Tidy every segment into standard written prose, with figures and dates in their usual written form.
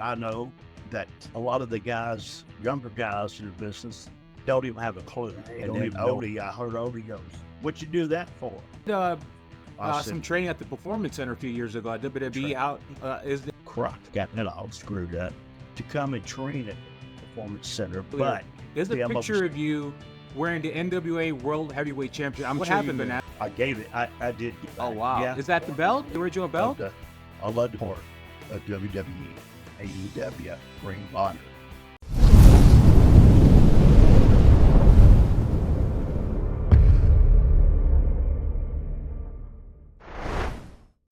I know that a lot of the guys, younger guys in the business, don't even have a clue. And then Odie, I heard Odie goes, "What you do that for?" Some training at the Performance Center a few years ago at WWE. How is the Croc got that all screwed up to come and train at the Performance Center, but there's a picture of you wearing the NWA World Heavyweight Championship. what happened to that? I gave it. I did. Give Oh wow! Yeah. Is that the belt? The original belt? I love the part of WWE, AEW, Ring of Honor.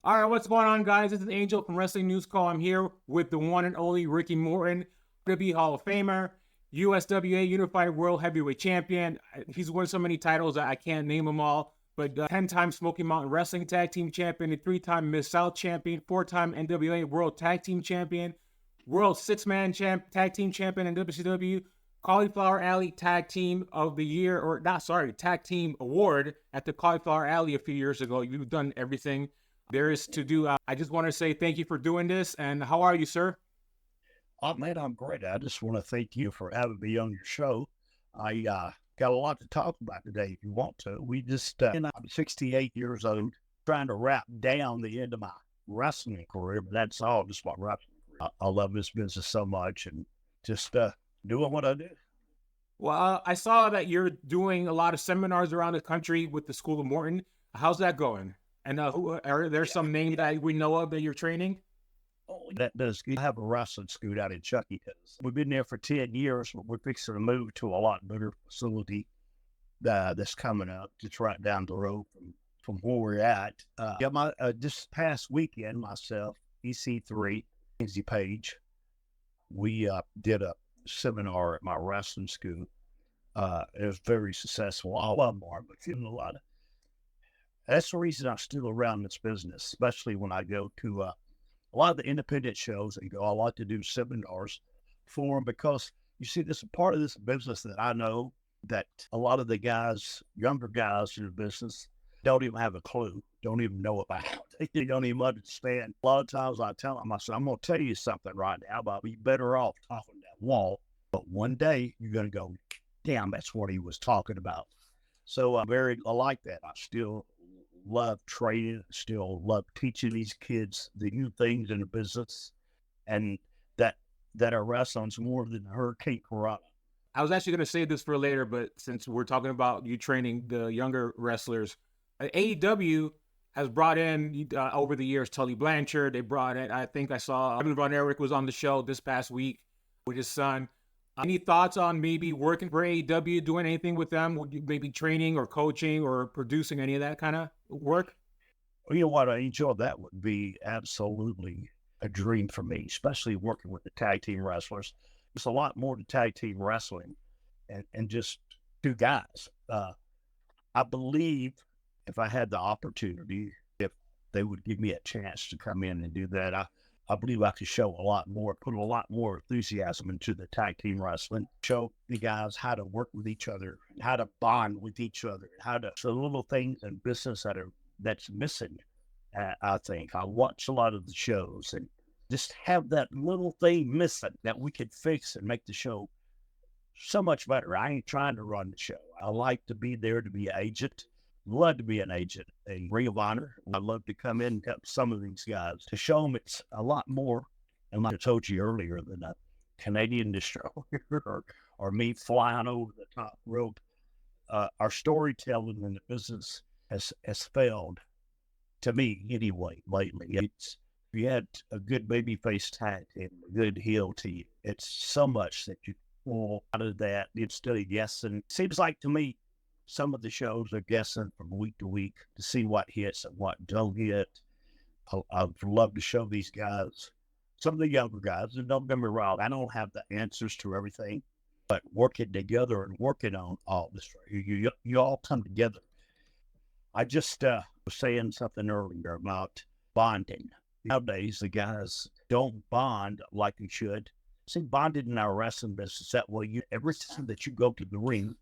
All right, what's going on, guys? This is Angel from Wrestling News Call. I'm here with the one and only Ricky Morton, WWE Hall of Famer, USWA Unified World Heavyweight Champion. He's won so many titles I can't name them all, but 10-time Smoky Mountain Wrestling Tag Team Champion, and 3-time Mid-South Champion, 4-time NWA World Tag Team Champion, World Six-Man Tag Team Champion in WCW, Cauliflower Alley Tag Team of the Year, Tag Team Award at the Cauliflower Alley a few years ago. You've done everything there is to do. I just want to say thank you for doing this. And how are you, sir? Oh, man, I'm great. I just want to thank you for having me on your show. I got a lot to talk about today if you want to. I'm 68 years old, trying to wrap down the end of my wrestling career, but that's all just my wrestling career. I love this business so much and just doing what I do. Well, I saw that you're doing a lot of seminars around the country with the School of Morton. How's that going? And are there some names that we know of that you're training? Oh, that does. I have a wrestling school out in Chucky. We've been there for 10 years, but we're fixing to move to a lot bigger facility that's coming up, just right down the road from where we're at. This past weekend, myself, EC3, Lindsay Page, we did a seminar at my wrestling school. It was very successful. I love more, but feeling a lot of. That's the reason I'm still around this business, especially when I go to a lot of the independent shows and go. I like to do seminars for them because you see, this is part of this business that I know that a lot of the guys, younger guys in the business, don't even have a clue, don't even know about. They don't even understand. A lot of times I tell them, I say, I'm going to tell you something right now, but I'll be better off talking that wall. But one day you're going to go, damn, that's what he was talking about. So I like that. I still love training, still love teaching these kids the new things in the business, and that are wrestling's more than Hurricane Corona. I was actually going to say this for later, but since we're talking about you training the younger wrestlers, AEW has brought in over the years Tully Blanchard. They brought in, I think I saw Evan Von Erich was on the show this past week with his son. Any thoughts on maybe working for AEW, doing anything with them? Would you maybe training or coaching or producing any of that kind of work? Well, you know what, Angel? That would be absolutely a dream for me, especially working with the tag team wrestlers. There's a lot more to tag team wrestling and just two guys. I believe if I had the opportunity, if they would give me a chance to come in and do that, I believe I could show a lot more, put a lot more enthusiasm into the tag team wrestling, show the guys how to work with each other, how to bond with each other, so little things in business that's missing. I think I watch a lot of the shows and just have that little thing missing that we could fix and make the show so much better. I ain't trying to run the show. I like to be there to be an agent. Love to be an agent, a Ring of Honor. I love to come in and help some of these guys to show them it's a lot more. And like I told you earlier, than a Canadian destroyer or me flying over the top rope. Our storytelling in the business has failed, to me anyway, lately. If you had a good babyface tag team, a good heel team, it's so much that you pull out of that instead of guessing. Seems like to me, some of the shows are guessing from week to week to see what hits and what don't hit. I'd love to show these guys, some of the younger guys, and don't get me wrong, I don't have the answers to everything, but working together and working on all this, you all come together. I just was saying something earlier about bonding. Nowadays, the guys don't bond like they should. See, bonded in our wrestling business, that way, every time that you go to the ring,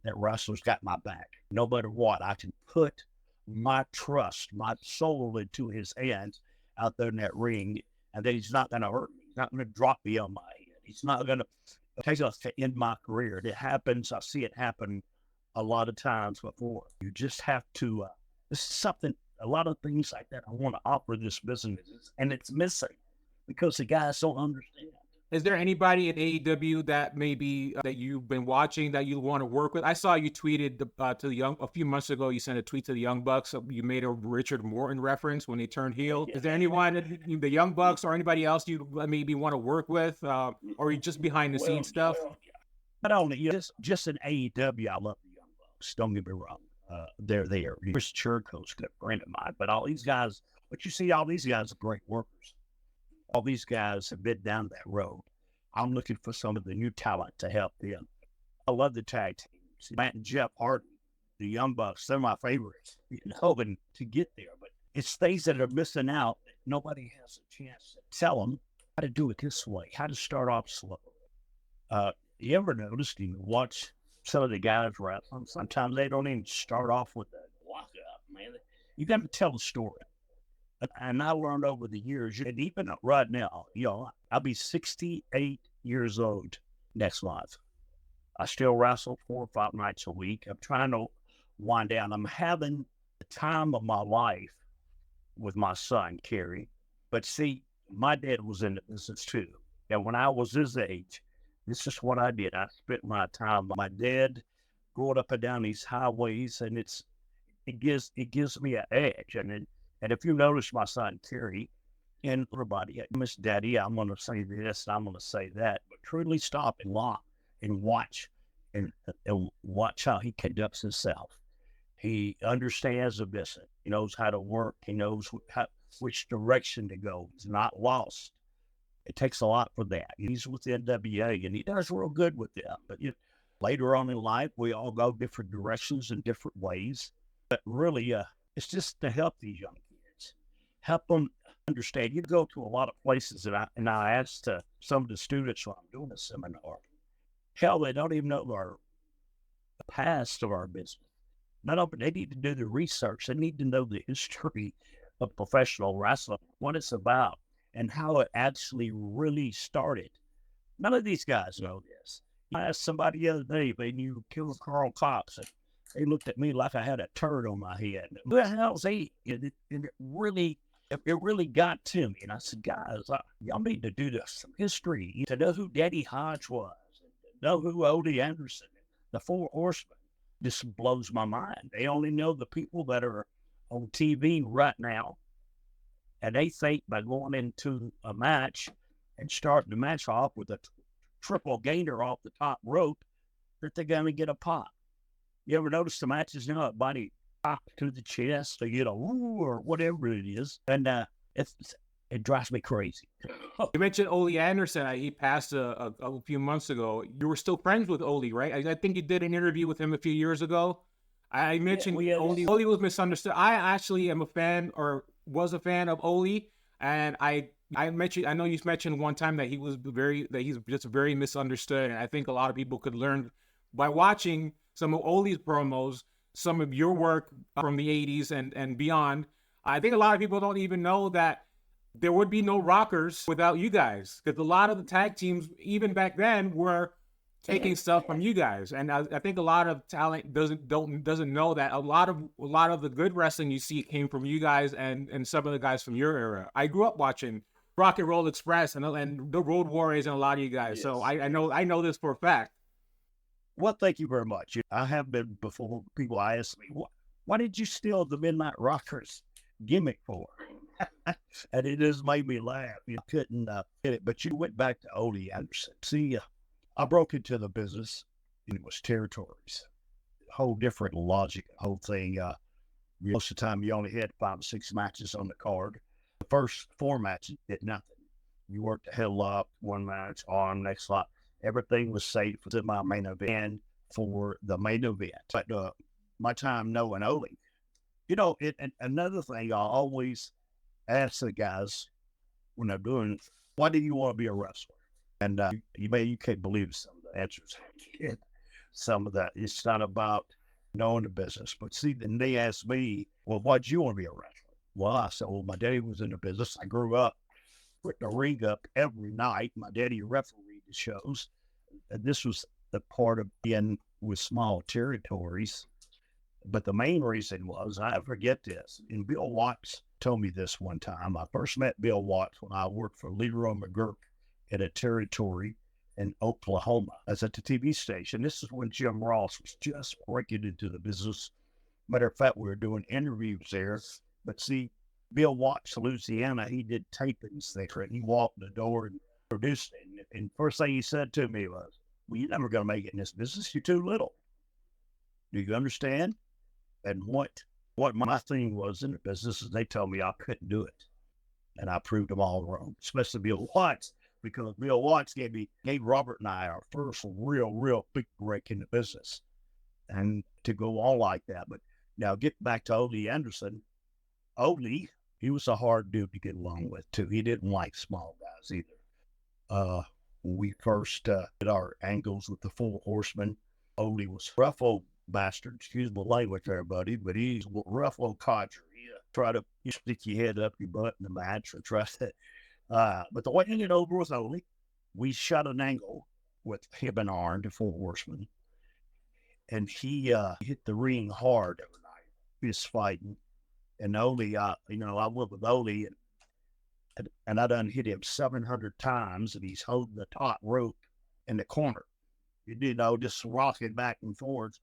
that wrestler's got my back. No matter what, I can put my trust, my soul into his hands out there in that ring, and that he's not going to hurt me. He's not going to drop me on my head. He's not going to take us to end my career. It happens. I see it happen a lot of times before. You just have to, this is something, a lot of things like that I want to offer this business, and it's missing because the guys don't understand. Is there anybody in AEW that maybe that you've been watching that you want to work with? I saw you tweeted to the a few months ago. You sent a tweet to the Young Bucks. You made a Richard Morton reference when he turned heel. Is there anyone, the Young Bucks or anybody else you maybe want to work with, or you just behind the scenes stuff? Not only just in AEW, I love the Young Bucks. Don't get me wrong. They're there. Chris Jericho's a good friend of mine, but all these guys, but you see, all these guys are great workers. All these guys have been down that road. I'm looking for some of the new talent to help them. I love the tag teams. Matt and Jeff Hardy, the Young Bucks, they're my favorites, and to get there. But it's things that are missing out that nobody has a chance to tell them how to do it this way, how to start off slow. You ever noticed, you watch some of the guys wrestling, sometimes they don't even start off with a walk up, man. You got to tell the story. And I learned over the years, and even right now, I'll be 68 years old next month. I still wrestle 4 or 5 nights a week. I'm trying to wind down. I'm having the time of my life with my son, Kerry. But see, my dad was in the business too. And when I was his age, this is what I did. I spent my time with my dad going up and down these highways, and it gives me an edge. And if you notice my son, Terry, and everybody, Miss Daddy, I'm going to say this, and I'm going to say that, but truly stop and watch and watch how he conducts himself. He understands the business. He knows how to work. He knows which direction to go. He's not lost. It takes a lot for that. He's with the NWA, and he does real good with them. But later on in life, we all go different directions in different ways. But really, it's just to help these young kids, help them understand. You go to a lot of places, and I asked some of the students while I'm doing a seminar, hell, they don't even know the past of our business. They need to do the research. They need to know the history of professional wrestling, what it's about, and how it actually really started. None of these guys know this. I asked somebody the other day, they knew Killer Carl Cox, and they looked at me like I had a turd on my head. Who the hell's he? And it really got to me. And I said, guys, y'all need to do some history, to know who Daddy Hodge was, to know who Odie Anderson, the Four Horsemen. This blows my mind. They only know the people that are on TV right now. And they think by going into a match and starting the match off with a triple gainer off the top rope, that they're going to get a pop. You ever notice the matches now, a body pop to the chest, or woo, or whatever it is, and it drives me crazy. You mentioned Ole Anderson. He passed a few months ago. You were still friends with Ole, right? I think you did an interview with him a few years ago. I mentioned Ole was misunderstood. I actually am a fan, or was a fan of Ole, and I know you mentioned one time that he's just very misunderstood, and I think a lot of people could learn by watching some of Ole's promos, some of your work from the 80s and beyond. I think a lot of people don't even know that there would be no Rockers without you guys, because a lot of the tag teams, even back then, were taking stuff from you guys. And I think a lot of talent doesn't know that a lot of the good wrestling you see came from you guys and some of the guys from your era. I grew up watching Rock and Roll Express and the Road Warriors and a lot of you guys. Yes. So I know this for a fact. Well, thank you very much. I have been, before people ask me, why did you steal the Midnight Rockers gimmick for? And it just made me laugh. You couldn't get it, but you went back to Ole Anderson. See, I broke into the business, and it was territories. Whole different logic, whole thing. Most of the time, you only had 5 or 6 matches on the card. The first 4 matches did nothing. You worked the hell up, 1 match, arm, next lot. Everything was safe for my main event, for the main event. But my time knowing Ole, and another thing I always ask the guys when they're doing, why do you want to be a wrestler? And you can't believe some of the answers I get. Some of that, it's not about knowing the business. But see, then they ask me, well, why did you want to be a wrestler? Well, I said, well, my daddy was in the business. I grew up put the ring up every night. My daddy refereed the shows. And this was the part of being with small territories. But the main reason was, I forget this, and Bill Watts told me this one time. I first met Bill Watts when I worked for Leroy McGurk at a territory in Oklahoma. I was at the TV station. This is when Jim Ross was just breaking into the business. Matter of fact, we were doing interviews there. But see, Bill Watts, Louisiana, he did tapings there, and he walked the door and produced it. And first thing he said to me was, "Well, you're never going to make it in this business. You're too little. Do you understand?" And what my thing was in the business is they told me I couldn't do it. And I proved them all wrong, especially Bill Watts, because Bill Watts gave Robert and I our first real big break in the business. And to go on like that. But now get back to Ole Anderson. Ole, he was a hard dude to get along with too. He didn't like small guys either. When we first did our angles with the Four Horsemen, Ole was rough old bastard, excuse my language there, buddy, but he's a rough old codger. He try to stick your head up your butt in the match or try to. But the way it ended over was Ole. We shot an angle with him and Arn, the Four Horsemen, and he hit the ring hard every night. He was fighting, and Ole, I went with Ole, and I done hit him 700 times, and he's holding the top rope in the corner. Just rocking back and forth.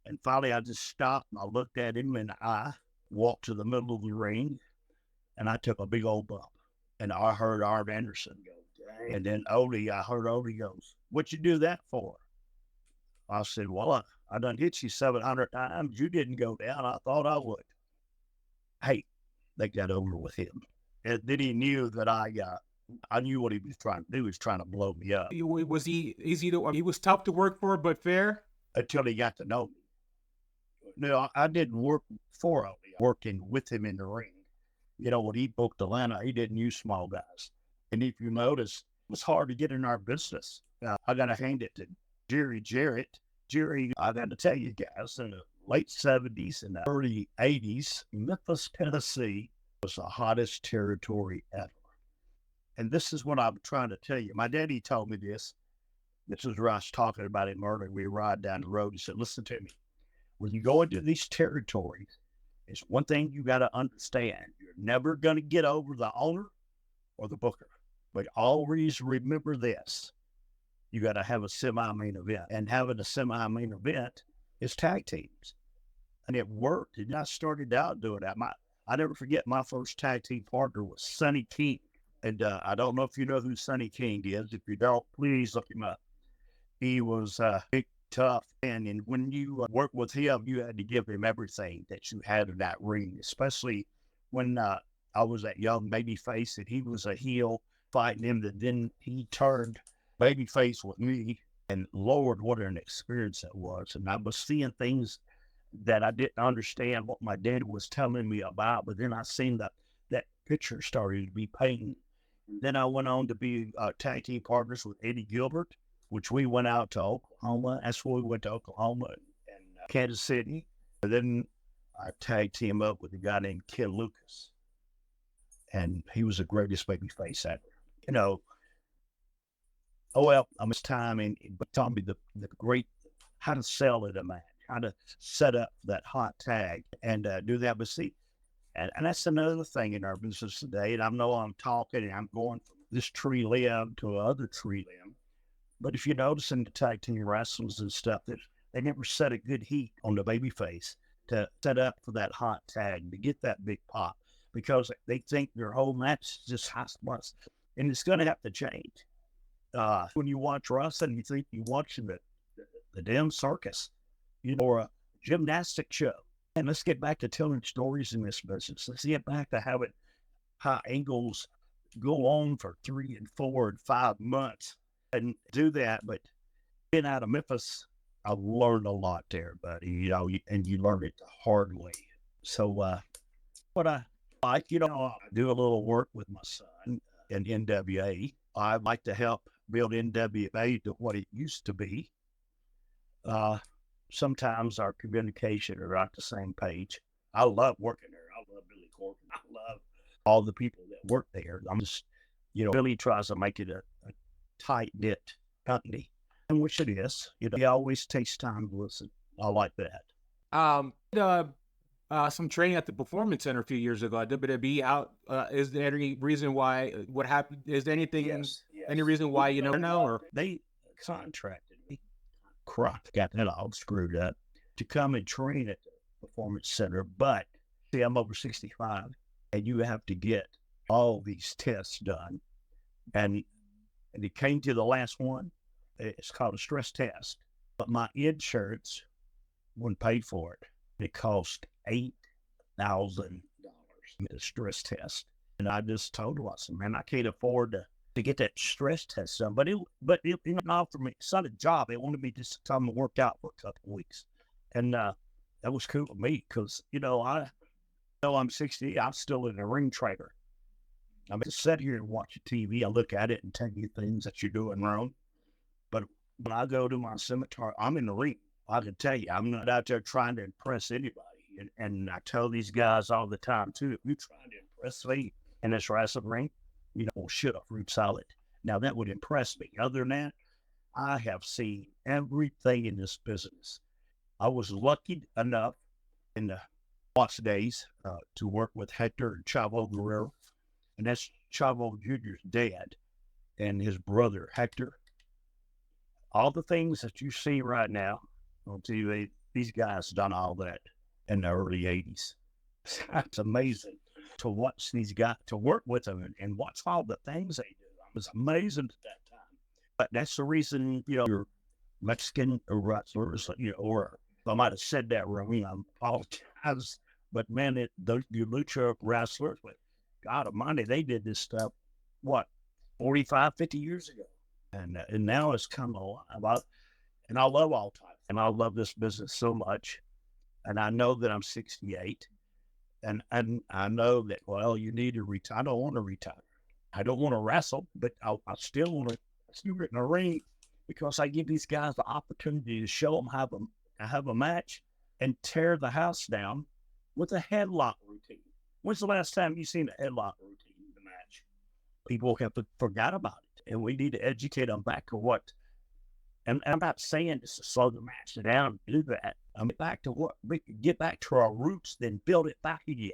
And finally, I just stopped and I looked at him and I walked to the middle of the ring and I took a big old bump. And I heard Arn Anderson go, "Dang." And then I heard Ole goes, "What you do that for?" I said, "Well, I done hit you 700 times. You didn't go down. I thought I would." Hey, they got over with him. And then he knew that I knew what he was trying to do. He was trying to blow me up. He was tough to work for, but fair? Until he got to know me. No, I didn't work for Ole. Working with him in the ring. When he booked Atlanta, he didn't use small guys. And if you notice, it was hard to get in our business. I got to hand it to Jarrett. Jerry, I got to tell you guys, in the late 70s and the early 80s, Memphis, Tennessee was the hottest territory ever. And this is what I'm trying to tell you. My daddy told me this. This is where I was talking about him earlier. We ride down the road. He said, "Listen to me. When you go into these territories, it's one thing you got to understand. You're never going to get over the owner or the booker. But always remember this. You got to have a semi-main event. And having a semi-main event is tag teams." And it worked. And I started out doing that. I never forget my first tag team partner was Sonny King. And I don't know if you know who Sonny King is. If you don't, please look him up. He was big, tough, and when you work with him, you had to give him everything that you had in that ring, especially when I was that young baby face and he was a heel fighting him, that then he turned baby face with me, and Lord, what an experience that was. And I was seeing things that I didn't understand what my dad was telling me about, but then I seen that picture started to be painted. Then I went on to be tag team partners with Eddie Gilbert, which we went out to Oklahoma. That's where we went to Oklahoma and Kansas City. And then I tagged him up with a guy named Ken Lucas. And he was the greatest baby face ever. It's time, and taught me the great, how to sell at a match, how to set up that hot tag and do that. But see, and that's another thing in our business today. And I know I'm talking and I'm going from this tree limb to another tree limb. But if you notice in the tag team wrestlers and stuff, that they never set a good heat on the baby face to set up for that hot tag, to get that big pop, because they think their whole match is just hot spots. And it's going to have to change. When you watch wrestling, you think you're watching the damn circus, or a gymnastic show. And let's get back to telling stories in this business. Let's get back to having how angles go on for 3 and 4 and 5 months. And do that, but being out of Memphis, I learned a lot there, buddy. And you learn it the hard way. So, what I like, I do a little work with my son in NWA. I'd like to help build NWA to what it used to be. Sometimes our communication are not the same page. I love working there. I love Billy Corgan. I love all the people that work there. Billy tries to make it a tight-knit company, and which it is. He always takes time to listen. I like that. Some training at the Performance Center a few years ago at WWE. Is there any reason why? What happened? Is there anything? Yes. Any reason why you don't know? Or They contracted me. Crap, got that all screwed up to come and train at the Performance Center. But see, I'm over 65, and you have to get all these tests done. And it came to the last one. It's called a stress test. But my insurance wouldn't pay for it. It cost $8,000 a stress test. And I just told her, I said, man, I can't afford to get that stress test done. But it not for me. It's not a job. They wanted me just to come and work out for a couple of weeks. And that was cool for me because, I know I'm 60. I'm still in a ring trainer. I mean, to sit here and watch the TV, I look at it and tell you things that you're doing wrong. But when I go to my cemetery, I'm in the ring. I can tell you, I'm not out there trying to impress anybody. And I tell these guys all the time, too, if you're trying to impress me in this wrestling ring, shit, a fruit salad. Now, that would impress me. Other than that, I have seen everything in this business. I was lucky enough in the Watts days to work with Hector and Chavo Guerrero. And that's Chavo Jr.'s dad and his brother, Hector. All the things that you see right now on TV, these guys done all that in the early 80s. It's amazing to watch these guys, to work with them and watch all the things they do. I was amazing at that time. But that's the reason, you're Mexican wrestlers, or if I might have said that wrong, I apologize. But man, your lucha wrestlers, but God Almighty, they did this stuff, 45, 50 years ago. And now it's come alive. And I love all time. And I love this business so much. And I know that I'm 68. And I know that, you need to retire. I don't want to retire. I don't want to wrestle, but I still want to get in a ring because I give these guys the opportunity to show them how to have a match and tear the house down with a headlock routine. When's the last time you seen a headlock routine in the match? People have forgot about it, and we need to educate them back to what. And I'm not saying just to slow the match down and do that. I mean, back to what we can get back to our roots, then build it back again.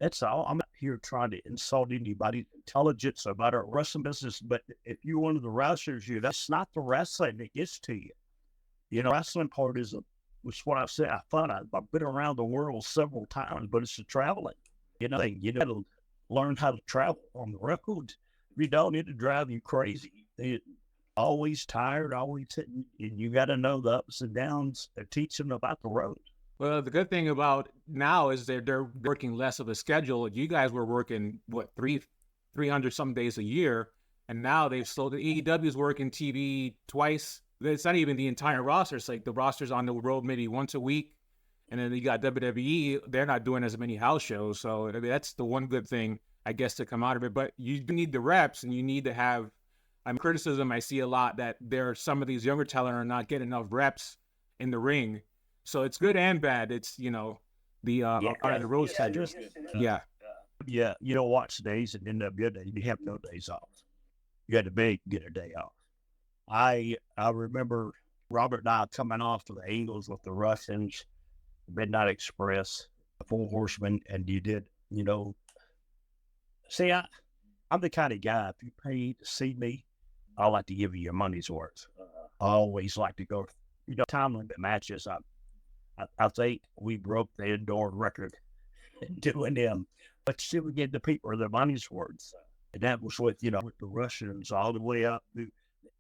That's all. I'm not here trying to insult anybody's intelligence about our wrestling business, but if you're one of the wrestlers, that's not the wrestling that gets to you. Wrestling part is what I've said. I've been around the world several times, but it's the traveling. You got to learn how to travel on the road. You don't, it'll drive you crazy. Always tired, always hitting, and you got to know the ups and downs. They're teaching about the road. Well, the good thing about now is they're working less of a schedule. You guys were working 300 some days a year, and now they've slowed. The AEW is working TV twice. It's not even the entire roster. It's like the roster's on the road maybe once a week, and then you got WWE. They're not doing as many house shows, so that's the one good thing, I guess, to come out of it. But you need the reps, and you need to have. Criticism I see a lot that some of these younger talent are not getting enough reps in the ring. So it's good and bad. It's, the Rhodes schedule. Yeah. Yeah. Watch days and NWA, you have no days off. You had to get a day off. I remember Robert and I coming off to the Eagles with the Russians, Midnight Express, the Four Horsemen, and you did, see, I'm the kind of guy, if you pay to see me, I like to give you your money's worth. I always like to go, time limit matches. I think we broke the indoor record in doing them, but still we get the people their money's worth. And that was with the Russians all the way up.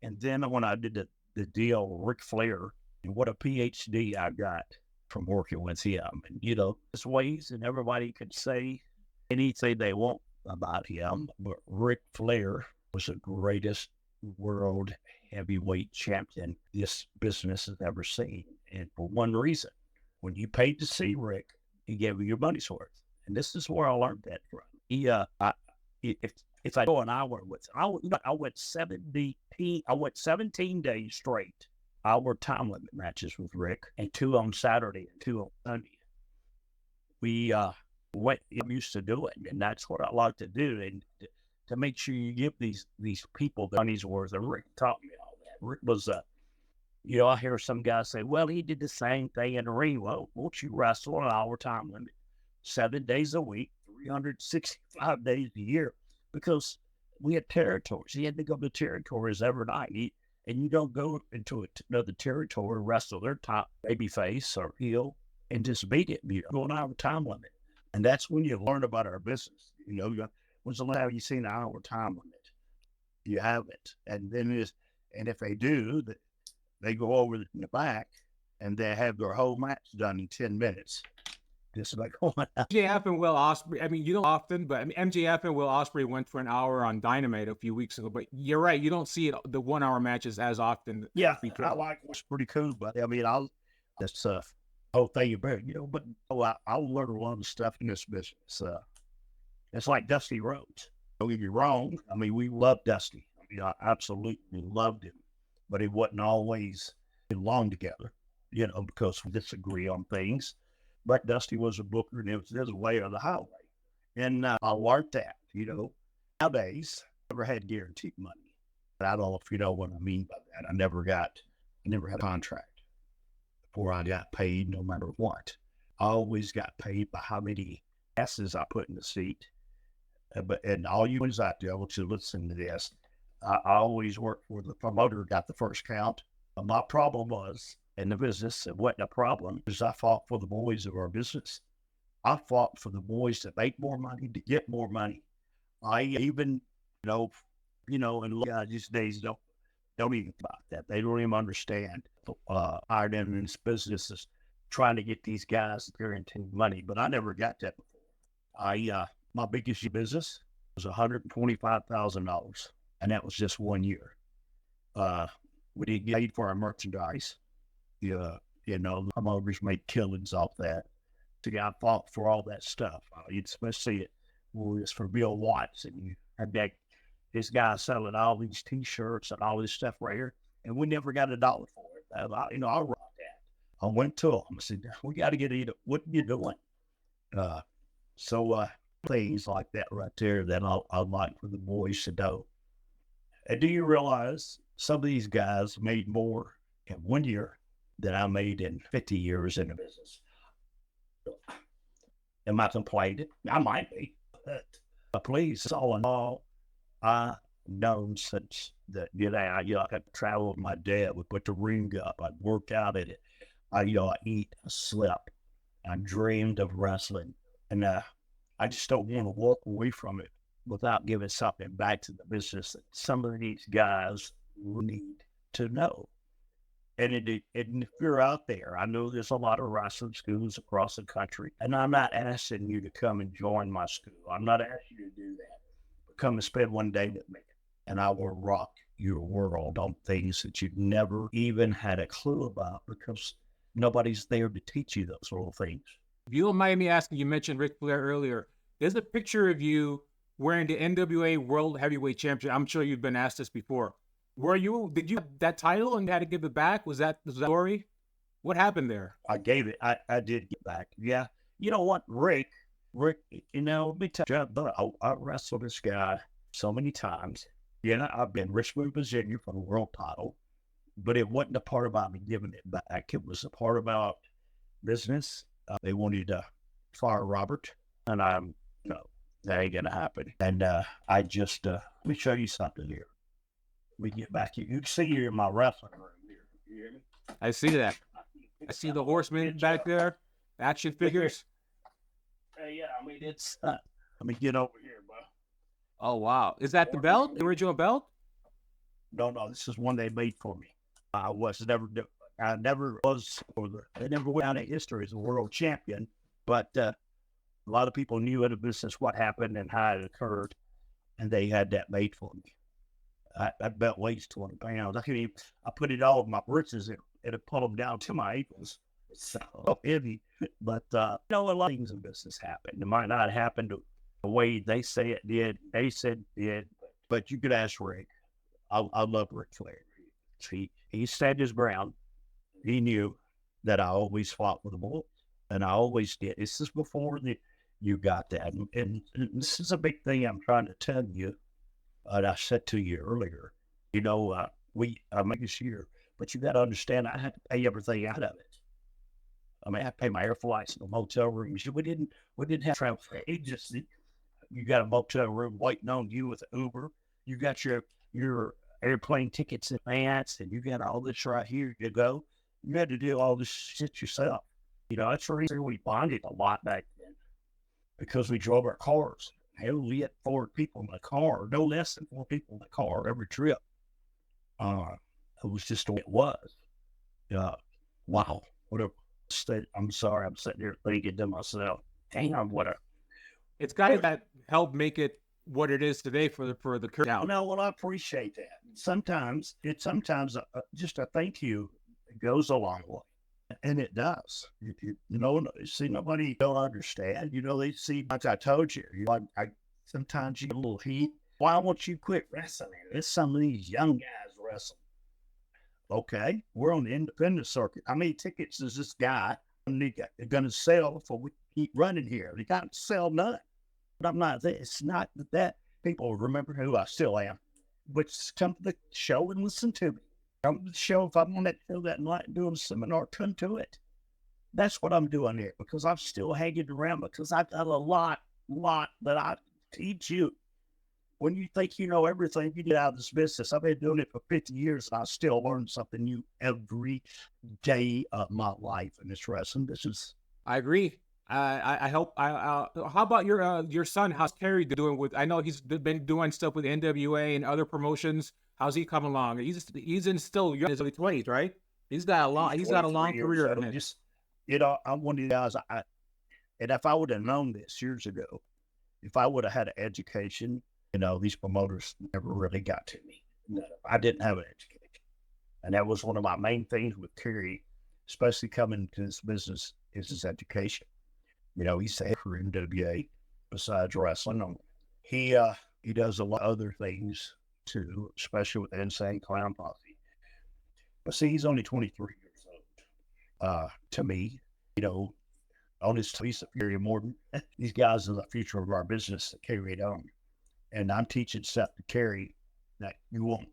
And then when I did the deal with Ric Flair, and what a PhD I got from working with him. And, his ways, and everybody could say anything they want about him, but Ric Flair was the greatest world heavyweight champion this business has ever seen. And for one reason, when you paid to see Rick, he gave you your money's worth. And this is where I learned that from. If I go an hour with him, I went 17 days straight. Hour time limit matches with Rick, and 2 on Saturday and 2 on Sunday. I'm used to doing, and that's what I like to do. And to make sure you give these people the money's worth. And Rick taught me all that. Rick was, I hear some guys say, well, he did the same thing in the ring. Well, won't you wrestle an hour time limit, 7 days a week, 365 days a year? Because we had territories. He had to go to territories every night. And you don't go into another territory, wrestle their top baby face or heel, and just beat it. You're going out of time limit. And that's when you learn about our business. When's the last time you seen an hour time limit? You haven't. And then and if they do, they go over in the back and they have their whole match done in 10 minutes. Just like, oh my God. MJF and Will Ospreay, I mean, you don't often, but I mean, MJF and Will Ospreay went for an hour on Dynamite a few weeks ago, but you're right, you don't see the 1 hour matches as often. Yeah, I like it. It's pretty cool, but I mean, that's the whole thing about it, but I'll learn a lot of stuff in this business. It's like Dusty Rhodes. Don't get me wrong. I mean, we love Dusty. I mean, I absolutely loved him, but it wasn't always long together, because we disagree on things. But Dusty was a booker, and it was his way or the highway. And I learned that, Nowadays, I never had guaranteed money. But I don't know if you know what I mean by that. I never had a contract before I got paid, no matter what. I always got paid by how many asses I put in the seat. And all you ones out there, I want you to listen to this. I always worked for the promoter, got the first count. My problem was, in the business, it wasn't a problem, because I fought for the boys of our business. I fought for the boys to make more money, to get more money. I even, and guys these days don't even about that. They don't even understand. Hired in this business is trying to get these guys guaranteed money, but I never got that before. My biggest business was $125,000, and that was just 1 year. We didn't get paid for our merchandise. The promoters made killings off that. So I fought for all that stuff. You'd especially see it was for Bill Watts, and you had this guy selling all these T-shirts and all this stuff right here, and we never got $1 for it. I rocked that. I went to him. I said, "We got to get it. What are you doing?" So things like that right there that I'd like for the boys to know. And do you realize some of these guys made more in 1 year than I made in 50 years in the business? Am I complaining? I might be. But please, all in all, I known since that, I could travel with my dad. We put the ring up. I'd work out at it. I eat, I slept. I dreamed of wrestling. And I just don't want to walk away from it without giving something back to the business that some of these guys need to know. And if you're out there, I know there's a lot of wrestling schools across the country, and I'm not asking you to come and join my school. I'm not asking you to do that. But come and spend one day with me, and I will rock your world on things that you've never even had a clue about, because nobody's there to teach you those little things. If you don't mind me asking, you mentioned Ric Flair earlier. There's a picture of you wearing the NWA World Heavyweight Championship. I'm sure you've been asked this before. Did you have that title and you had to give it back? Was that the story? What happened there? I gave it. I did get back. Yeah. You know what, Rick, let me tell you, I wrestled this guy so many times. I've been Richmond, Virginia for the world title, but it wasn't a part about me giving it back. It was a part about business. They wanted to fire Robert, and no, that ain't going to happen. And I just, let me show you something here. We get back here. You can see here in my wrestling room here. You hear me? I see that. I see the Horsemen back there. Action figures. Yeah, I mean, it's, let me get over here, bro. Oh, wow. Is that the belt? The original belt? No, this is one they made for me. I never was, they never went down in history as a world champion, but a lot of people knew in the business what happened and how it occurred, and they had that made for me. That belt weighs 20 pounds. I put it all in my britches and it pulled them down to my ankles. It's so heavy. But, a lot of things in business happen. It might not happen the way they say it did. They said it did. But you could ask Rick. I love Ric Flair. He stood his ground. He knew that I always fought for the boys. And I always did. This is before you got that. And this is a big thing I'm trying to tell you. And I said to you earlier, you know, I make this year, but you got to understand, I had to pay everything out of it. I mean, I pay my air flights and the motel rooms. We didn't have travel agency. You got a motel room waiting on you with an Uber. You got your airplane tickets in advance, and you got all this right here to go. You had to do all this shit yourself. You know, that's the reason we bonded a lot back then because we drove our cars. Hell, we had 4 people in the car, no less than 4 people in the car every trip. Uh, it was just the way it was. Uh, wow, what a state. I'm sorry, I'm sitting there thinking to myself, damn, what a. It's guys that helped make it what it is today for the current out. No, well, I appreciate that. Sometimes just a thank you goes a long way. And it does. You know, see, nobody don't understand. You know, they see, like I told you, sometimes you get a little heat. Why won't you quit wrestling? It's some of these young guys wrestling. Okay, we're on the independent circuit. How many tickets is this guy going to sell before we keep running here? They can't sell none. But I'm not, it's not that people remember who I still am, but come to the show and listen to me. Come to the show. If I'm on that show that night doing a seminar, come to it. That's what I'm doing here because I'm still hanging around because I've got a lot that I teach you. When you think you know everything, you get out of this business. I've been doing it for 50 years and I still learn something new every day of my life in this wrestling. I agree. I hope. How about your son? How's Kerry doing with? I know he's been doing stuff with NWA and other promotions. How's he coming along? He's in still young, his early 20s, right? He's got a long career. I'm one of the guys. And if I would have known this years ago, if I would have had an education, these promoters never really got to me. I didn't have an education, and that was one of my main things with Kerry, especially coming to this business, is his education. He's the head for NWA besides wrestling. He does a lot of other things too, especially with the Insane Clown Posse. But see, he's only 23 years old. To me, on his piece of Fury Morton, these guys are the future of our business that carry it on. And I'm teaching stuff to Kerry that you won't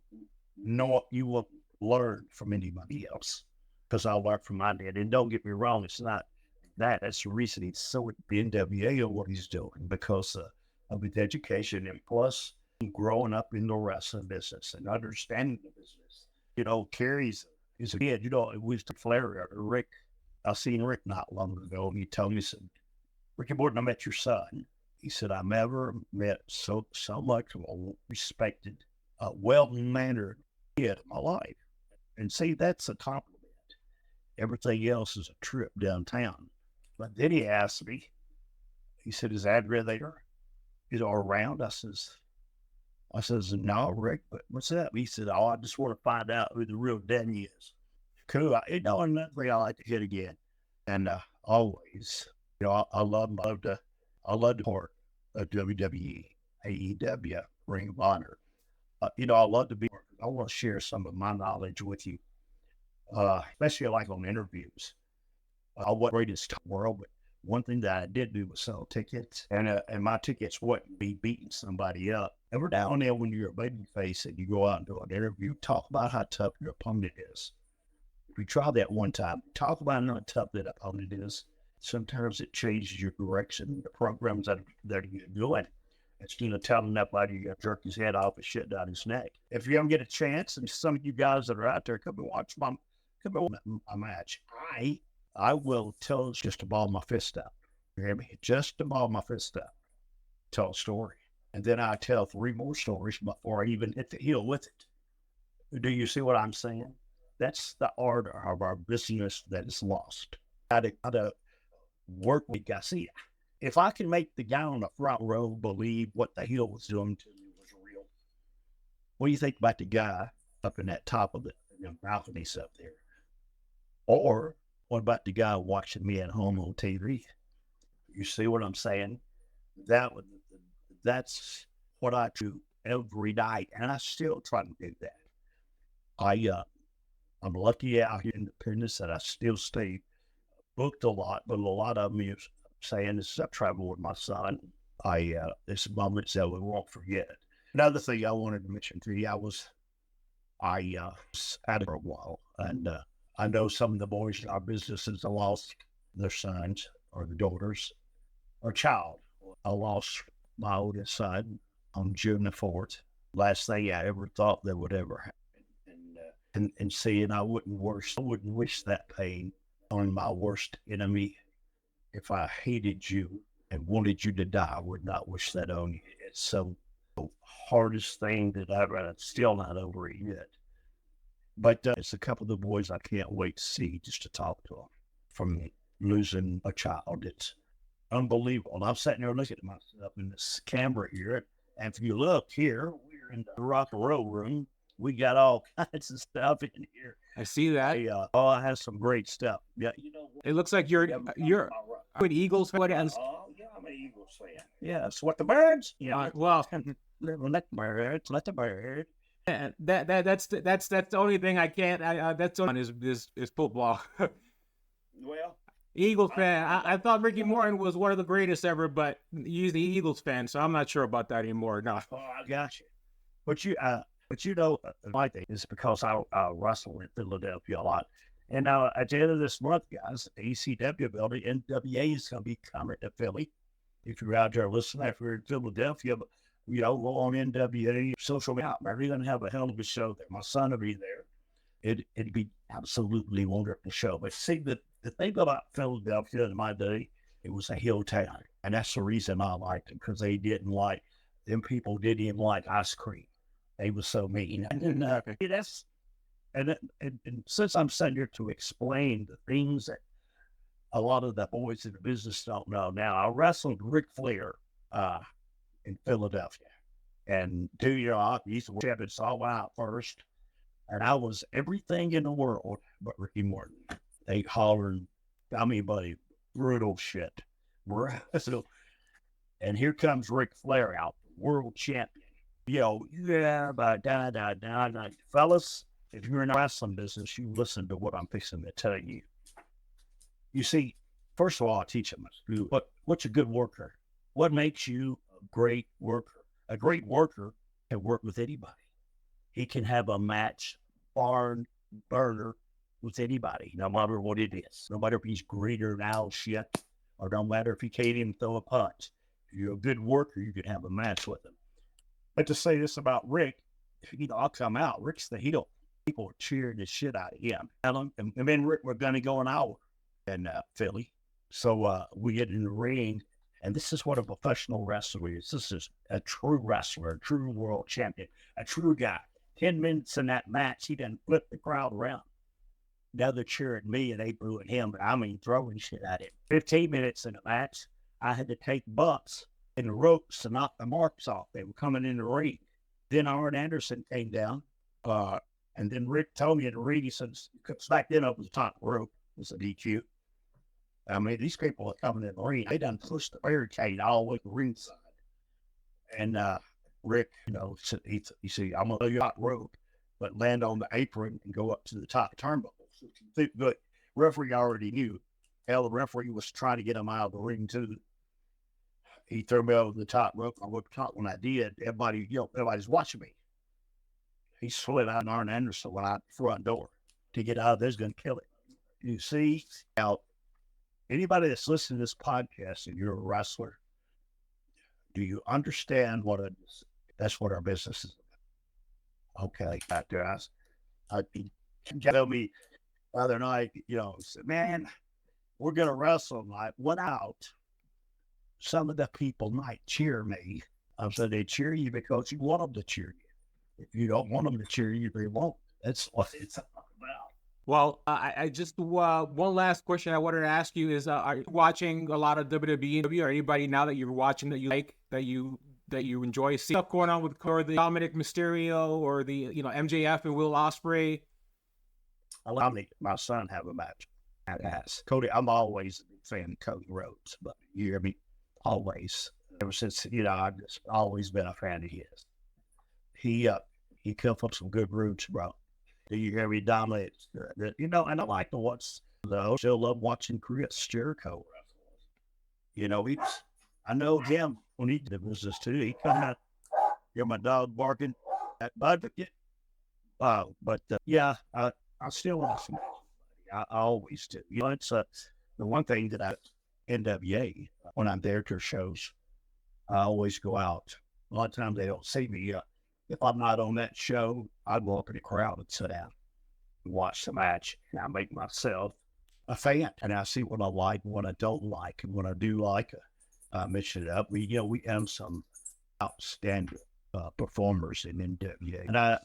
learn from anybody else because I learned from my dad. And don't get me wrong, it's not that's the reason he's so at the NWA of what he's doing because of his education and plus growing up in the wrestling business and understanding the business. Kerry's is a kid. We used to flare Rick. I seen Rick not long ago, and he told me, said, "Ricky Morton, I met your son." He said, "I've never met so much of a respected, well-mannered kid in my life." And see, that's a compliment. Everything else is a trip downtown. But then he asked me, he said, "Is Adria there? Is it around?" I says, "No, Rick, but what's that?" He said, "Oh, I just want to find out who the real Denny is." Cool. Another thing I like to hit again. And always, I love the part of WWE, AEW, Ring of Honor. I love to be, I want to share some of my knowledge with you, especially like on interviews. I wasn't greatest in the world, but one thing that I did do was sell tickets, and my tickets wouldn't be beating somebody up. Every now and then when you're a baby face and you go out and do an interview, talk about how tough your opponent is. If you try that one time, talk about how tough that opponent is. Sometimes it changes your direction, the programs that you're doing. Instead of telling that buddy you're going to jerk his head off and shit down his neck. If you ever get a chance, and some of you guys that are out there, come and watch my match. I will tell just to ball my fist out. You hear me? Just to ball my fist out. Tell a story. And then I tell 3 more stories before I even hit the heel with it. Do you see what I'm saying? That's the art of our business that is lost. How to work with guys. See, if I can make the guy on the front row believe what the heel was doing to me was real, what do you think about the guy up in that top of the balconies up there? Or what about the guy watching me at home on TV? You see what I'm saying? That's what I do every night, and I still try to do that. I'm lucky out here in Independence that I still stay booked a lot, but a lot of me is saying this is I travel with my son. There's moments that we won't forget. Another thing I wanted to mention to you, I was at it for a while, and I know some of the boys in our businesses have lost their sons or their daughters or child. I lost my oldest son on June the 4th. Last thing I ever thought that would ever happen. And seeing I wouldn't wish that pain on my worst enemy. If I hated you and wanted you to die, I would not wish that on you. It's so the hardest thing that I've still not over it yet. But it's a couple of the boys I can't wait to see, just to talk to them from losing a child. It's unbelievable. And I'm sitting there looking at myself in this camera here. And if you look here, we're in the rock and roll room. We got all kinds of stuff in here. I see that. I have some great stuff. Yeah, you know what? It looks like you're an Eagles fan. Oh, yeah, I'm an Eagles fan. Yeah, it's what the birds. Yeah, well, let the birds. That's the only thing I can't. That's on is football. Well, Eagles fan. I thought Ricky Morton was one of the greatest ever, but he's the Eagles fan, so I'm not sure about that anymore. No. Oh, I got you. But you know, my thing is because I wrestle in Philadelphia a lot. And now at the end of this month, guys, the ECW building, NWA is going to be coming to Philly. If you're out there listening, if you're in Philadelphia, you know, go on NWA social media. We're going to have a hell of a show there. My son will be there. It'd be absolutely wonderful show. But see, the thing about Philadelphia in my day, it was a hill town. And that's the reason I liked it, because them people didn't even like ice cream. They were so mean. And since I'm sitting here to explain the things that a lot of the boys in the business don't know now, I wrestled Ric Flair in Philadelphia. And he's the champion, so I went out first. And I was everything in the world but Ricky Morton. They hollered, buddy, brutal shit. And here comes Ric Flair out, world champion. Fellas, if you're in the wrestling business, you listen to what I'm fixing to tell you. You see, first of all, I teach them what's a good worker? What makes you a great worker? A great worker can work with anybody. He can have a match, barn burner with anybody, no matter what it is. No matter if he's greener than owl shit, or no matter if he can't even throw a punch. If you're a good worker, you can have a match with him. But to say this about Rick, I'll come out. Rick's the heel. People are cheering the shit out of him. And then Rick, we're going to go an hour in Philly. So we get in the ring, and this is what a professional wrestler is. This is a true wrestler, a true world champion, a true guy. 10 minutes in that match, he done flipped the crowd around. Now they're cheering me, and they booing him. Throwing shit at him. 15 minutes in the match, I had to take bumps in the ropes to knock the marks off. They were coming in the ring. Then Arn Anderson came down, and then Rick told me in the ring, he said, back then up the top rope was a DQ. These people are coming in the ring. They done pushed the barricade all the way to the ringside. And Rick, he said, I'm going to go top rope, but land on the apron and go up to the top turnbuckle. So the referee already knew. Hell, the referee was trying to get him out of the ring too. He threw me over the top rope. I went top when I did. Everybody's watching me. He slid out, and Arn Anderson went out the front door to get out of there's going to kill it. You see, now, anybody that's listening to this podcast and you're a wrestler, do you understand that's what our business is about? Okay, guys. He told me the other night, said, man, we're going to wrestle tonight without some of the people might cheer me. I said, they cheer you because you want them to cheer you. If you don't want them to cheer you, they won't. That's what it's about. Well, I just one last question I wanted to ask you is: are you watching a lot of WWE? Or anybody now that you're watching that you like, that you enjoy? See stuff going on with the Dominic Mysterio or the MJF and Will Ospreay. Allow me, my son, have a match. Cody, I'm always a big fan of Cody Rhodes, but you hear me. Always, ever since I've just always been a fan of his. He come from some good roots, bro. Do you hear me? Dominates, and I like to watch though. Still love watching Chris Jericho wrestle. I know him when he did the business too. He come out Hear my dog barking at Bud. Yeah, I still watch them. I always do. You know, it's the one thing that NWA, when I'm there to shows, I always go out. A lot of times they don't see me. If I'm not on that show, I'd walk in the crowd and sit down and watch the match. And I make myself a fan, and I see what I like and what I don't like. And what I do like, I mention it up. We have some outstanding performers in NWA. And I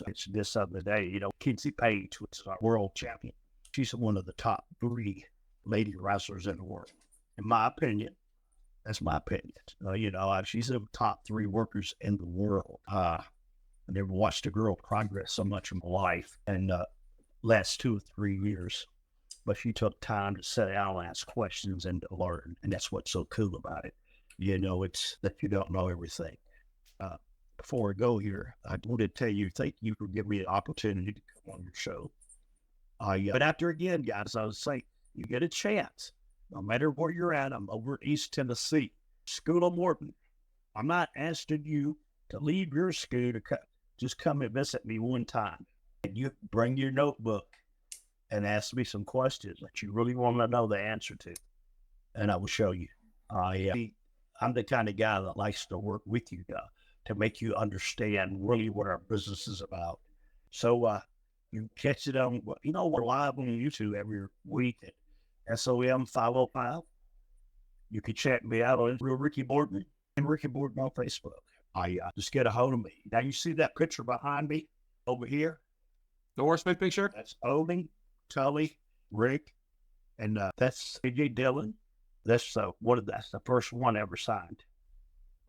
it's this other day, Kinsey Page was our world champion. She's one of the top 3 lady wrestlers in the world. In my opinion, that's my opinion. She's in the top 3 workers in the world. I never watched a girl progress so much in my life in the last 2 or 3 years. But she took time to sit down and ask questions and to learn. And that's what's so cool about it. It's that you don't know everything. Before I go here, I want to tell you, thank you for giving me the opportunity to come on your show. But after again, guys, I was saying, you get a chance. No matter where you're at, I'm over in East Tennessee, School of Morton. I'm not asking you to leave your school to just come and visit me one time. And you bring your notebook and ask me some questions that you really want to know the answer to. And I will show you. I'm the kind of guy that likes to work with you to make you understand really what our business is about. So you catch it on, we're live on YouTube every week at SOM 505. You can check me out on Real Ricky Morton and Ricky Morton on Facebook. Just get a hold of me. Now you see that picture behind me over here? The horseman picture? That's Odie, Tully, Rick, and that's AJ Dillon. That's the first one ever signed.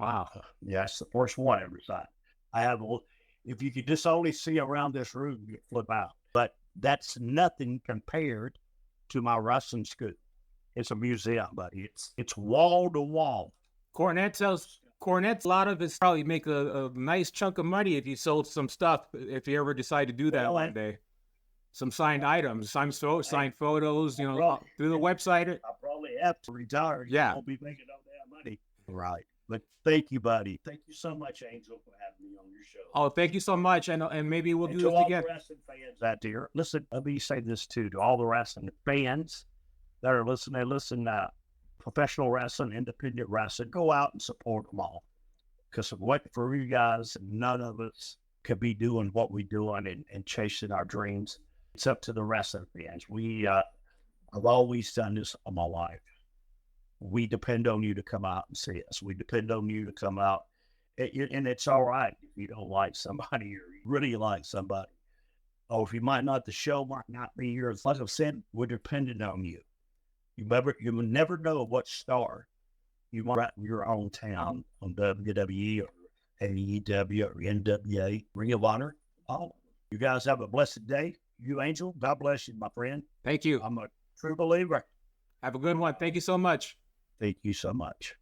Wow. Yeah, that's the first one ever signed. If you could just only see around this room, you'd flip out. But that's nothing compared to my wrestling school. It's a museum, buddy. It's wall to wall. Cornette, a lot of us probably make a nice chunk of money if you sold some stuff, if you ever decide to do that one day. Some signed items, signed photos, through the website. I probably have to retire. Yeah. I won't be making no damn money. Right. But thank you, buddy. Thank you so much, Angel, for having me on your show. Oh, thank you so much. And maybe we'll do this again. To all the wrestling fans out there, listen, let me say this too, to all the wrestling fans that are listening, professional wrestling, independent wrestling, go out and support them all. Because for you guys, none of us could be doing what we're doing and chasing our dreams. It's up to the wrestling fans. I've always done this all my life. We depend on you to come out and see us. We depend on you to come out. And it's all right if you don't like somebody or you really like somebody. Or if you the show might not be yours. Like I've said, we're dependent on you. You will never know what star you might in your own town on WWE or AEW or NWA, Ring of Honor. Oh, you guys have a blessed day. You, Angel, God bless you, my friend. Thank you. I'm a true believer. Have a good one. Thank you so much. Thank you so much.